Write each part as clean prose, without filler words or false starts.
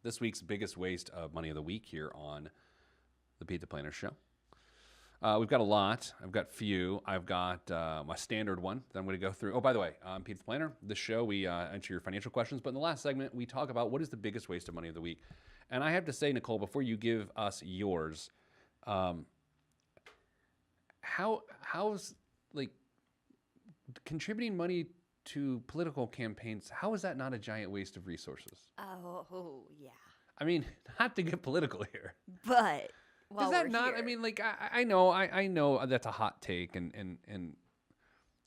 this week's biggest waste of money of the week here on the Pete the Planner Show. We've got a lot. I've got few. I've got my standard one that I'm going to go through. Oh, by the way, I'm Pete the Planner. This show, we answer your financial questions. But in the last segment, we talk about what is the biggest waste of money of the week. And I have to say, Nicole, before you give us yours, how's like contributing money to political campaigns, how is that not a giant waste of resources? Oh, yeah. I mean, not to get political here. But Is that not? Here, I mean, like I know that's a hot take, and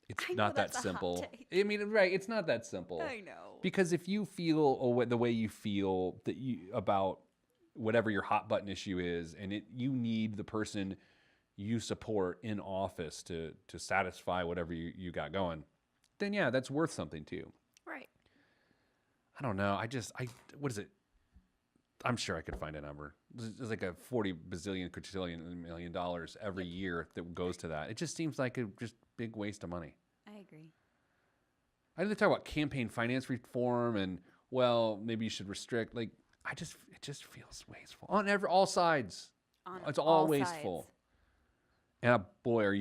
it's not that simple. I mean, right? It's not that simple. I know. Because if you feel the way you feel that about whatever your hot button issue is, and you need the person you support in office to satisfy whatever you got going, then yeah, that's worth something to you. Right. I don't know. What is it? I'm sure I could find a number. There's like a 40 bazillion, quadrillion million dollars every year that goes to that. It just seems like a just big waste of money. I agree. I know they talk about campaign finance reform and, well, maybe you should restrict. Like, it just feels wasteful on all sides. It's all wasteful. Sides. And boy, are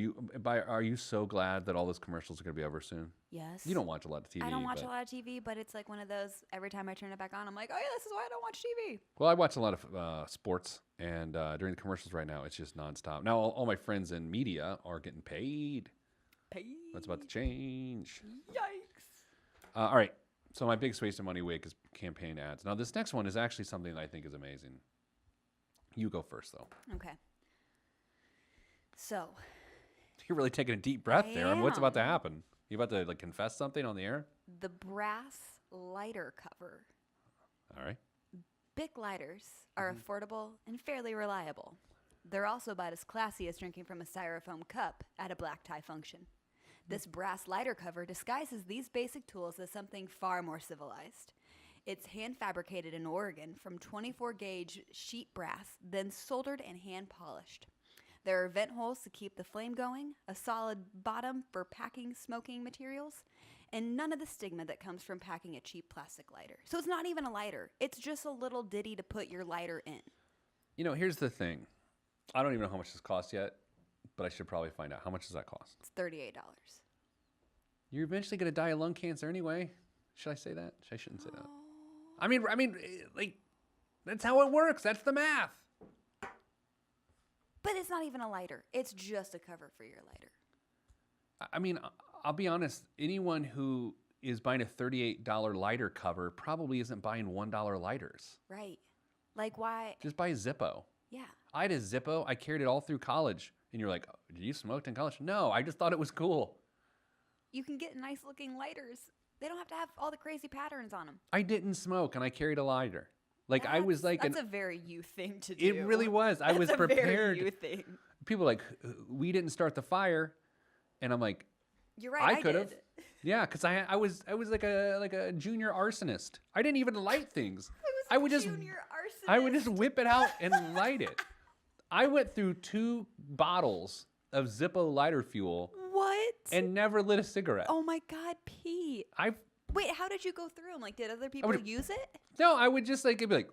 you so glad that all those commercials are going to be over soon? Yes. You don't watch a lot of TV. I don't watch a lot of TV, but it's like one of those, every time I turn it back on, I'm like, oh yeah, this is why I don't watch TV. Well, I watch a lot of sports, and during the commercials right now, it's just nonstop. Now, all my friends in media are getting paid. That's about to change. Yikes. All right. So my biggest waste of money week is campaign ads. Now, this next one is actually something that I think is amazing. You go first, though. Okay. So. You're really taking a deep breath there. I mean, what's about to happen? You about to confess something on the air? The brass lighter cover. All right. Bic lighters are affordable and fairly reliable. They're also about as classy as drinking from a styrofoam cup at a black tie function. This brass lighter cover disguises these basic tools as something far more civilized. It's hand fabricated in Oregon from 24 gauge sheet brass, then soldered and hand polished. There are vent holes to keep the flame going, a solid bottom for packing smoking materials, and none of the stigma that comes from packing a cheap plastic lighter. So it's not even a lighter. It's just a little ditty to put your lighter in. You know, here's the thing. I don't even know how much this costs yet, but I should probably find out. How much does that cost? It's $38. You're eventually going to die of lung cancer anyway. Should I say that? I shouldn't say that. I mean, like, that's how it works. That's the math. But it's not even a lighter. It's just a cover for your lighter. I mean, I'll be honest. Anyone who is buying a $38 lighter cover probably isn't buying $1 lighters. Right. Like, why? Just buy a Zippo. Yeah. I had a Zippo. I carried it all through college. And you're like, oh, did you smoke in college? No, I just thought it was cool. You can get nice looking lighters. They don't have to have all the crazy patterns on them. I didn't smoke, and I carried a lighter. Like, I was like... That's a very you thing to do. It really was. I was prepared. That's a very you thing. People are like, we didn't start the fire. And I'm like... You're right, I could have. Yeah, because I was like a junior arsonist. I didn't even light things. I would just whip it out and light it. I went through 2 bottles of Zippo lighter fuel. What? And never lit a cigarette. Oh my God, Pete. Wait, how did you go through them? Like, did other people use it? No, I would just it'd be like,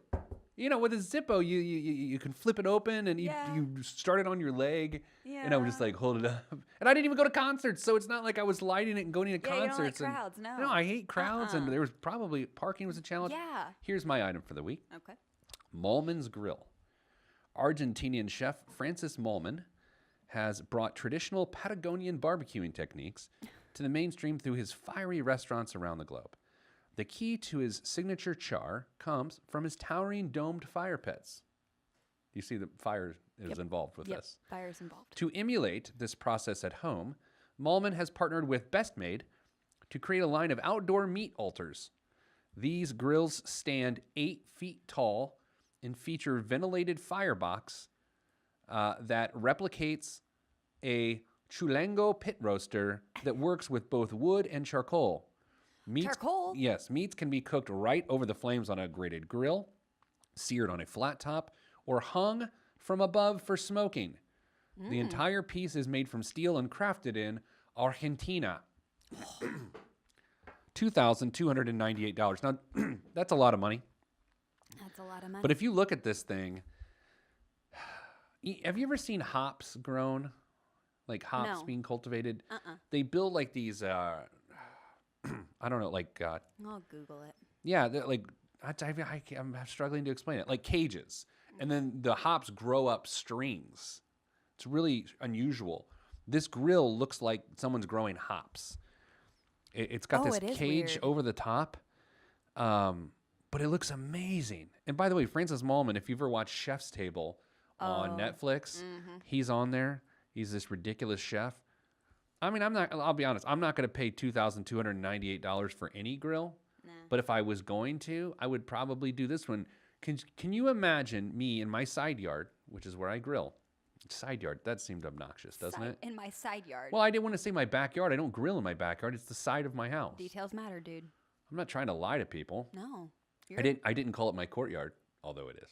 with a Zippo, you can flip it open and you start it on your leg. Yeah. And I would just hold it up. And I didn't even go to concerts, so it's not like I was lighting it and going to concerts. You don't like crowds, no. No, I hate crowds, and there was probably parking was a challenge. Yeah. Here's my item for the week. Okay. Mollman's Grill. Argentinian chef Francis Mollman has brought traditional Patagonian barbecuing techniques to the mainstream through his fiery restaurants around the globe. The key to his signature char comes from his towering domed fire pits. You see the fire is involved with this. Fire's involved. To emulate this process at home, Mollman has partnered with Best Made to create a line of outdoor meat altars. These grills stand 8 feet tall and feature ventilated firebox that replicates a chulengo pit roaster that works with both wood and charcoal. Charcoal? Yes, meats can be cooked right over the flames on a grated grill, seared on a flat top, or hung from above for smoking. The entire piece is made from steel and crafted in Argentina. $2,298. Now, that's a lot of money. That's a lot of money. But if you look at this thing, have you ever seen hops grown? Like hops No. being cultivated? They build like these, I don't know, like, I'll Google it. yeah, they're like, I'm struggling to explain it. Like cages. And then the hops grow up strings. It's really unusual. This grill looks like someone's growing hops. It's got this it is cage weird. over the top, but it looks amazing. And by the way, Francis Mallman, if you've ever watched Chef's Table on Netflix, he's on there. He's this ridiculous chef. I mean, I'll be honest, I'm not going to pay $2,298 for any grill. Nah. But if I was going to, I would probably do this one. Can you imagine me in my side yard, which is where I grill? Side yard, that seemed obnoxious, doesn't it? In my side yard. Well, I didn't want to say my backyard. I don't grill in my backyard. It's the side of my house. Details matter, dude. I'm not trying to lie to people. No. I didn't call it my courtyard, although it is.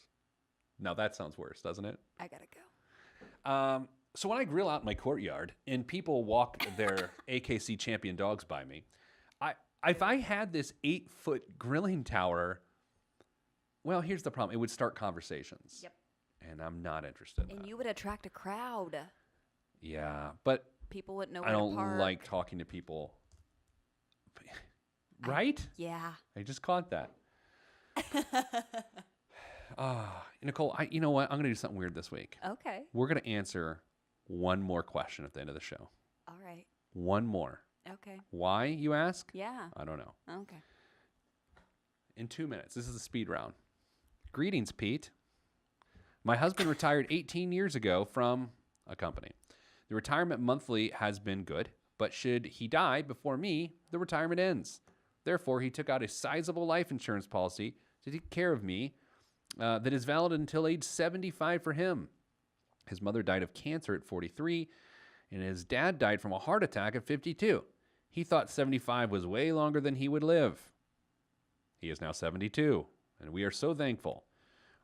Now that sounds worse, doesn't it? I gotta go. So when I grill out in my courtyard and people walk their AKC champion dogs by me, if I had this 8-foot grilling tower, well, here's the problem. It would start conversations. Yep. And I'm not interested in And that. you would attract a crowd. Yeah, but People wouldn't know I where don't to park. like talking to people. Right? Yeah. I just caught that. Nicole, you know what? I'm going to do something weird this week. Okay. We're going to answer one more question at the end of the show. All right. One more. Okay. Why, you ask? Yeah. I don't know. Okay. In 2 minutes. This is a speed round. Greetings, Pete. My husband retired 18 years ago from a company. The retirement monthly has been good, but should he die before me, the retirement ends. Therefore, he took out a sizable life insurance policy to take care of me that is valid until age 75 for him. His mother died of cancer at 43, and his dad died from a heart attack at 52. He thought 75 was way longer than he would live. He is now 72, and we are so thankful.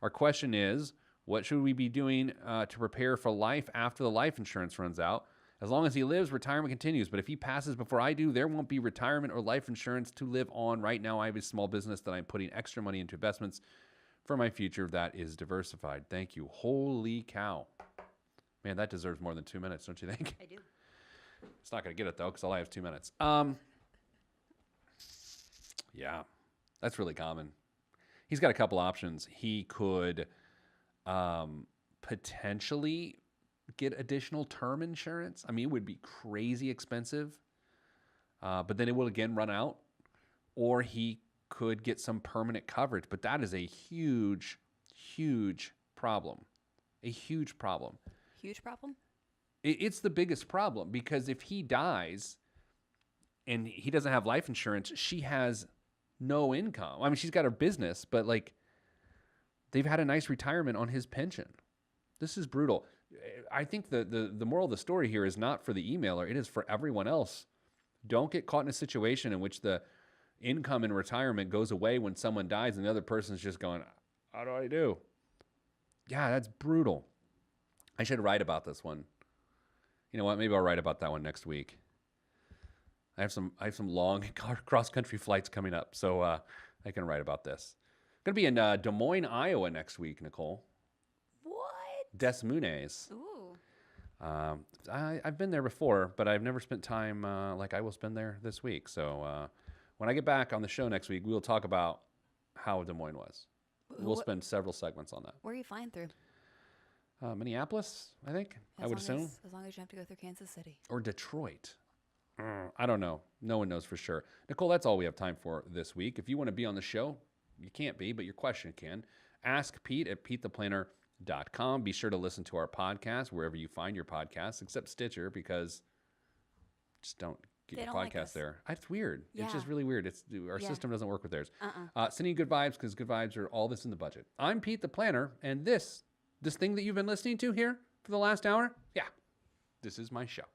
Our question is, what should we be doing to prepare for life after the life insurance runs out? As long as he lives, retirement continues. But if he passes before I do, there won't be retirement or life insurance to live on. Right now, I have a small business that I'm putting extra money into investments for my future that is diversified. Thank you. Holy cow. Man, that deserves more than 2 minutes, don't you think? I do. It's not going to get it, though, because all I have is 2 minutes. Yeah, that's really common. He's got a couple options. He could potentially get additional term insurance. I mean, it would be crazy expensive, but then it will again run out. Or he could get some permanent coverage, but that is a huge, huge problem. A huge problem. Huge problem? It's the biggest problem because if he dies and he doesn't have life insurance, she has no income. I mean, she's got her business, but like they've had a nice retirement on his pension. This is brutal. I think the moral of the story here is not for the emailer. It is for everyone else. Don't get caught in a situation in which the income in retirement goes away when someone dies and the other person's just going, how do I do? Yeah, that's brutal. I should write about this one. You know what? Maybe I'll write about that one next week. I have some long cross-country flights coming up, so I can write about this. Going to be in Des Moines, Iowa next week, Nicole. What? Des Moines. Ooh. I've been there before, but I've never spent time like I will spend there this week. So when I get back on the show next week, we will talk about how Des Moines was. We'll spend several segments on that. Where are you flying through? Minneapolis, I think. I would assume. As long as you have to go through Kansas City. Or Detroit. I don't know. No one knows for sure. Nicole, that's all we have time for this week. If you want to be on the show, you can't be, but your question can. Ask Pete at PeteThePlanner.com. Be sure to listen to our podcast wherever you find your podcasts, except Stitcher, because just don't get They your don't like podcast us. there. It's weird. It's Yeah. just really weird. Our Yeah. system doesn't work with theirs. Sending you good vibes because good vibes are all this in the budget. I'm Pete the Planner, and this thing that you've been listening to here for the last hour, yeah, this is my show.